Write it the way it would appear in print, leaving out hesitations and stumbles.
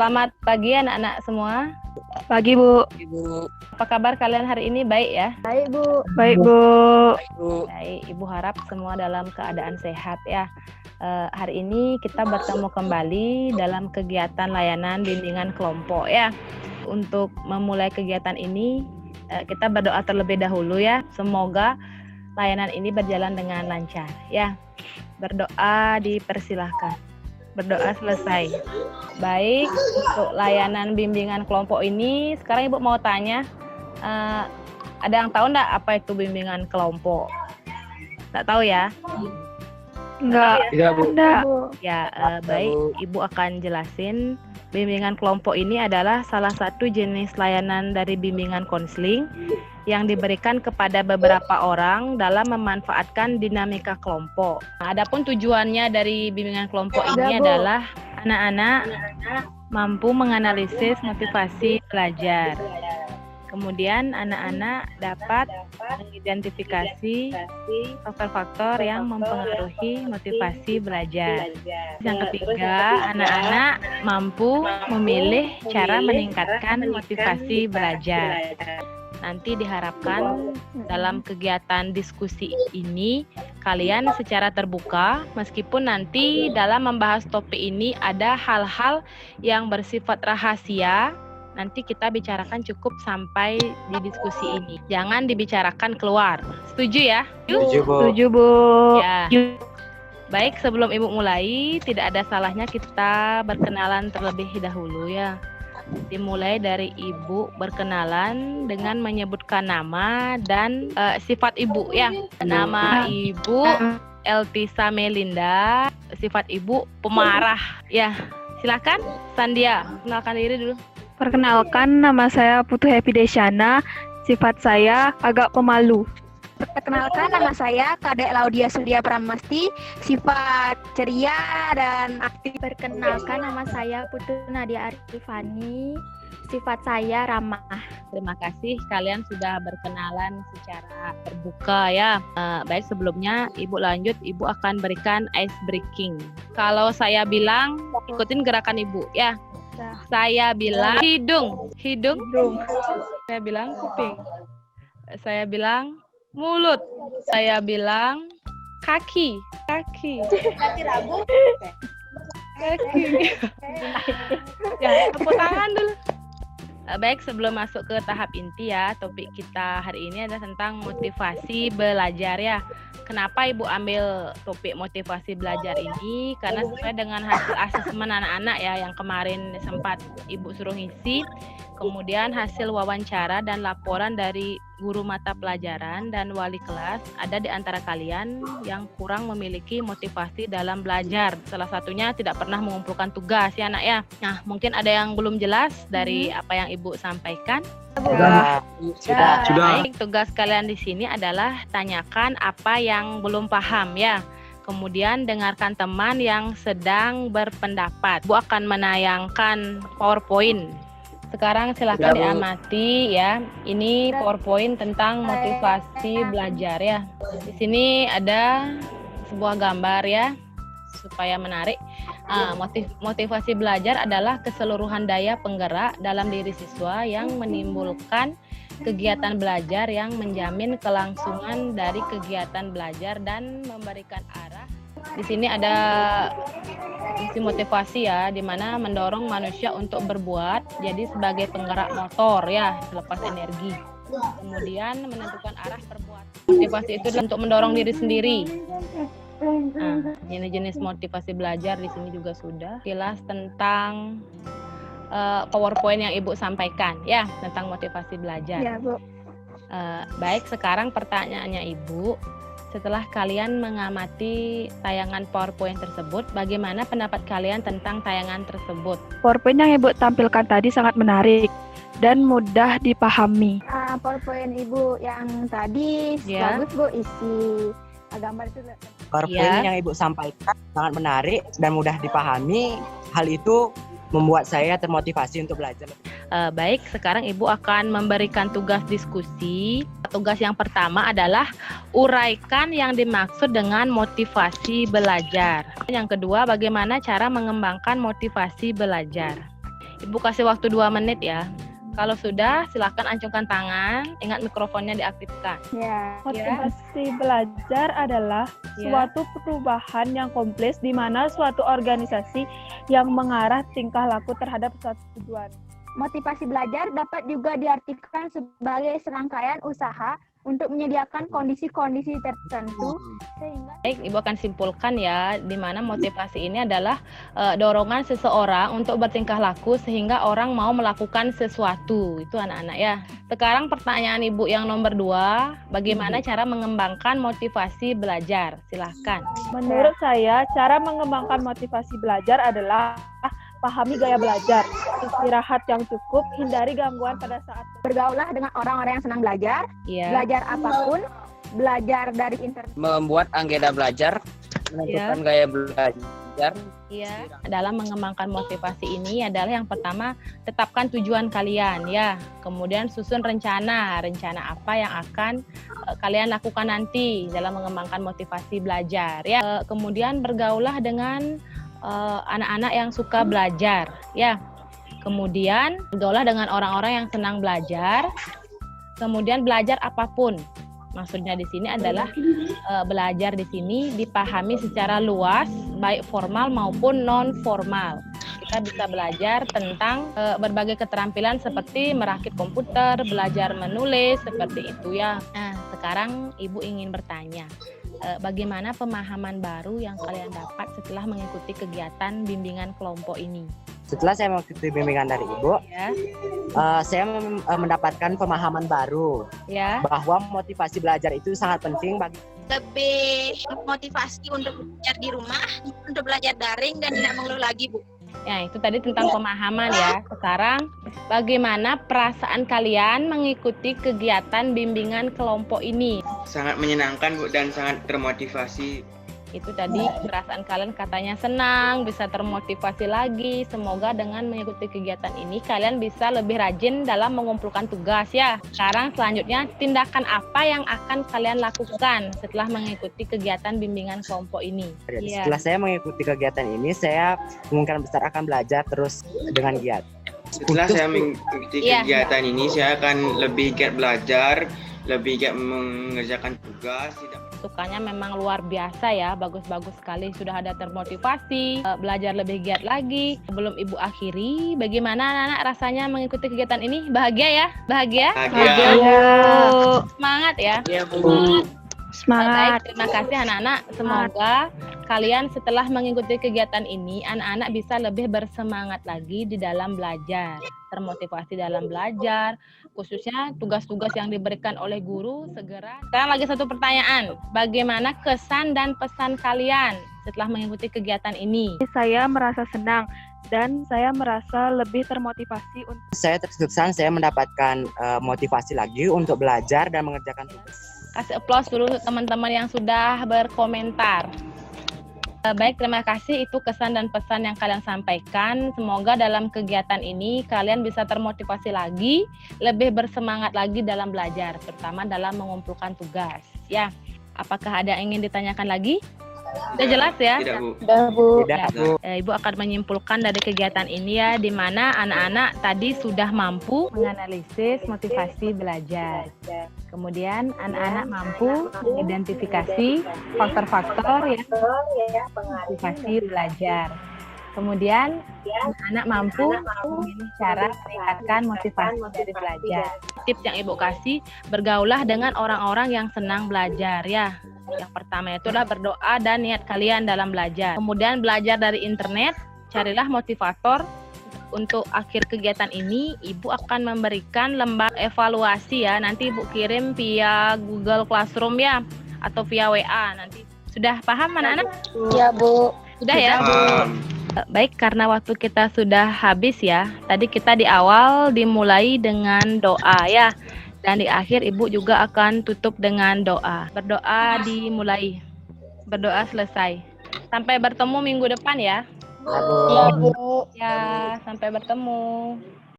Selamat pagi anak-anak semua. Pagi, Bu. Ibu. Apa kabar kalian hari ini? Baik ya? Baik, Bu. Baik, Bu. Baik, Ibu harap semua dalam keadaan sehat ya. Hari ini kita bertemu kembali dalam kegiatan layanan bimbingan kelompok ya. Untuk memulai kegiatan ini, kita berdoa terlebih dahulu ya. Semoga layanan ini berjalan dengan lancar ya. Berdoa dipersilahkan. Berdoa selesai. Baik, untuk layanan bimbingan kelompok ini, sekarang Ibu mau tanya, ada yang tahu enggak apa itu bimbingan kelompok? Enggak tahu ya? Enggak. Tidak, Bu. Enggak. Ya, baik, Ibu akan jelasin. Bimbingan kelompok ini adalah salah satu jenis layanan dari bimbingan konseling yang diberikan kepada beberapa orang dalam memanfaatkan dinamika kelompok. Nah, adapun tujuannya dari bimbingan kelompok ini adalah anak-anak mampu menganalisis motivasi belajar. Kemudian anak-anak dapat mengidentifikasi faktor-faktor yang mempengaruhi motivasi belajar. Yang ketiga, anak-anak mampu memilih cara meningkatkan motivasi belajar. Nanti diharapkan dalam kegiatan diskusi ini kalian secara terbuka, meskipun nanti dalam membahas topik ini ada hal-hal yang bersifat rahasia, nanti kita bicarakan cukup sampai di diskusi ini. Jangan dibicarakan keluar. Setuju ya? Setuju, Bu. Setuju, Bu. Ya. Baik, sebelum Ibu mulai, tidak ada salahnya kita berkenalan terlebih dahulu ya. Dimulai dari Ibu berkenalan dengan menyebutkan nama dan sifat Ibu ya. Nama Ibu Eltisa Melinda, sifat Ibu pemarah ya. Silakan Sandia, kenalkan diri dulu. Perkenalkan, nama saya Putu Happy Desyana. Sifat saya agak pemalu. Perkenalkan, nama saya Kadek Laudia Surya Pramasti, sifat ceria dan aktif. Perkenalkan, nama saya Putu Nadia Arifani, sifat saya ramah. Terima kasih kalian sudah berkenalan secara terbuka ya. Baik, sebelumnya Ibu lanjut, Ibu akan berikan ice breaking. Kalau saya bilang, ikutin gerakan Ibu ya. Saya bilang hidung. Saya bilang kuping. Saya bilang mulut. Saya bilang kaki. Kaki rambut. Kaki. Ya, tepuk tangan dulu. Baik, sebelum masuk ke tahap inti ya, topik kita hari ini adalah tentang motivasi belajar ya. Kenapa Ibu ambil topik motivasi belajar ini? Karena sesuai dengan hasil asesmen anak-anak ya yang kemarin sempat Ibu suruh ngisi. Kemudian hasil wawancara dan laporan dari guru mata pelajaran dan wali kelas, ada di antara kalian yang kurang memiliki motivasi dalam belajar. Salah satunya tidak pernah mengumpulkan tugas ya anak ya. Nah, mungkin ada yang belum jelas dari apa yang Ibu sampaikan. Sudah. Baik, tugas kalian di sini adalah tanyakan apa yang belum paham ya. Kemudian dengarkan teman yang sedang berpendapat. Bu akan menayangkan PowerPoint. Sekarang silakan diamati ya. Ini PowerPoint tentang motivasi belajar ya. Di sini ada sebuah gambar ya supaya menarik. Motivasi belajar adalah keseluruhan daya penggerak dalam diri siswa yang menimbulkan kegiatan belajar yang menjamin kelangsungan dari kegiatan belajar dan memberikan arah. Di sini ada fungsi motivasi ya, di mana mendorong manusia untuk berbuat, jadi sebagai penggerak motor ya, selepas energi. Kemudian menentukan arah perbuatan. Motivasi itu untuk mendorong diri sendiri. Nah, jenis-jenis motivasi belajar di sini juga sudah. Kilas tentang PowerPoint yang Ibu sampaikan ya, tentang motivasi belajar. Ya, Bu. Baik, sekarang pertanyaannya Ibu. Setelah kalian mengamati tayangan PowerPoint tersebut, bagaimana pendapat kalian tentang tayangan tersebut? PowerPoint yang Ibu tampilkan tadi sangat menarik dan mudah dipahami. PowerPoint Ibu yang tadi Ya. bagus, Bu, isi gambar itu. PowerPoint yang Ibu sampaikan sangat menarik dan mudah dipahami. Hal itu membuat saya termotivasi untuk belajar. Baik, sekarang Ibu akan memberikan tugas diskusi. Tugas yang pertama adalah uraikan yang dimaksud dengan motivasi belajar. Yang kedua, bagaimana cara mengembangkan motivasi belajar. Ibu kasih waktu 2 menit ya. Kalau sudah, silakan acungkan tangan. Ingat mikrofonnya diaktifkan. Ya. Motivasi belajar adalah Ya. suatu perubahan yang kompleks di mana suatu organisasi yang mengarah tingkah laku terhadap suatu tujuan. Motivasi belajar dapat juga diartikan sebagai serangkaian usaha untuk menyediakan kondisi-kondisi tertentu sehingga Baik, Ibu akan simpulkan ya, di mana motivasi ini adalah dorongan seseorang untuk bertingkah laku sehingga orang mau melakukan sesuatu. Itu anak-anak ya. Sekarang pertanyaan Ibu yang nomor 2, bagaimana cara mengembangkan motivasi belajar? Silahkan. Menurut saya, cara mengembangkan motivasi belajar adalah pahami gaya belajar, istirahat yang cukup, hindari gangguan pada saat bergaulah dengan orang-orang yang senang belajar, Ya. belajar apapun, belajar dari internet. Membuat agenda belajar, menentukan gaya belajar. Iya, dalam mengembangkan motivasi ini adalah yang pertama, tetapkan tujuan kalian ya. Kemudian susun rencana apa yang akan kalian lakukan nanti dalam mengembangkan motivasi belajar ya. Kemudian bergaulah dengan anak-anak yang suka belajar ya. Kemudian bergaulah dengan orang-orang yang senang belajar. Kemudian belajar apapun. Maksudnya di sini adalah belajar di sini dipahami secara luas, baik formal maupun non formal. Kita bisa belajar tentang berbagai keterampilan seperti merakit komputer, belajar menulis, seperti itu ya. Nah, sekarang Ibu ingin bertanya, bagaimana pemahaman baru yang kalian dapat setelah mengikuti kegiatan bimbingan kelompok ini? Setelah saya mengikuti bimbingan dari Ibu, Ya, saya mendapatkan pemahaman baru ya. bahwa motivasi belajar itu sangat penting bagi lebih motivasi untuk belajar di rumah, untuk belajar daring dan tidak mengeluh lagi, Bu. Ya, itu tadi tentang pemahaman ya. Sekarang, bagaimana perasaan kalian mengikuti kegiatan bimbingan kelompok ini? Sangat menyenangkan, Bu, dan sangat termotivasi. Itu tadi perasaan kalian katanya senang, bisa termotivasi lagi. Semoga dengan mengikuti kegiatan ini kalian bisa lebih rajin dalam mengumpulkan tugas ya. Sekarang selanjutnya, tindakan apa yang akan kalian lakukan setelah mengikuti kegiatan bimbingan kelompok ini? Iya. Setelah saya mengikuti kegiatan ini, saya kemungkinan besar akan belajar terus dengan giat. Setelah saya mengikuti Iya. kegiatan ini, saya akan lebih giat belajar, lebih giat mengerjakan tugas. Sukanya memang luar biasa ya, bagus-bagus sekali, sudah ada termotivasi, belajar lebih giat lagi. Sebelum Ibu akhiri, bagaimana anak-anak rasanya mengikuti kegiatan ini? Bahagia ya? Bahagia? Bahagia. Semangat ya? Iya, Bu. Baik, terima kasih anak-anak. Semoga kalian setelah mengikuti kegiatan ini, anak-anak bisa lebih bersemangat lagi di dalam belajar, termotivasi dalam belajar, khususnya tugas-tugas yang diberikan oleh guru segera. Sekarang lagi satu pertanyaan, bagaimana kesan dan pesan kalian setelah mengikuti kegiatan ini? saya merasa senang dan saya merasa lebih termotivasi untuk Saya terkesan saya mendapatkan motivasi lagi untuk belajar dan mengerjakan tugas. Kasih aplaus dulu untuk teman-teman yang sudah berkomentar. Baik, terima kasih. Itu kesan dan pesan yang kalian sampaikan. Semoga dalam kegiatan ini kalian bisa termotivasi lagi, lebih bersemangat lagi dalam belajar, terutama dalam mengumpulkan tugas. Ya, apakah ada yang ingin ditanyakan lagi? Sudah jelas ya? Tidak, Bu. Tidak, Bu. Ibu akan menyimpulkan dari kegiatan ini ya, di mana anak-anak tadi sudah mampu menganalisis motivasi belajar. Kemudian anak-anak mampu mengidentifikasi faktor-faktor yang motivasi belajar. Kemudian anak-anak mampu memilih cara meningkatkan motivasi dari belajar. Tips yang Ibu kasih, bergaulah dengan orang-orang yang senang belajar ya. Yang pertama itu adalah berdoa dan niat kalian dalam belajar. Kemudian belajar dari internet, carilah motivator. Untuk akhir kegiatan ini, Ibu akan memberikan lembar evaluasi ya. Nanti Ibu kirim via Google Classroom ya, atau via WA nanti. Sudah paham anak-anak? Ya, Bu. Sudah ya? Baik, karena waktu kita sudah habis ya. Tadi kita di awal dimulai dengan doa ya. Dan di akhir Ibu juga akan tutup dengan doa. Berdoa dimulai. Berdoa selesai. Sampai bertemu minggu depan ya. Ya, Bu. Ya, sampai bertemu.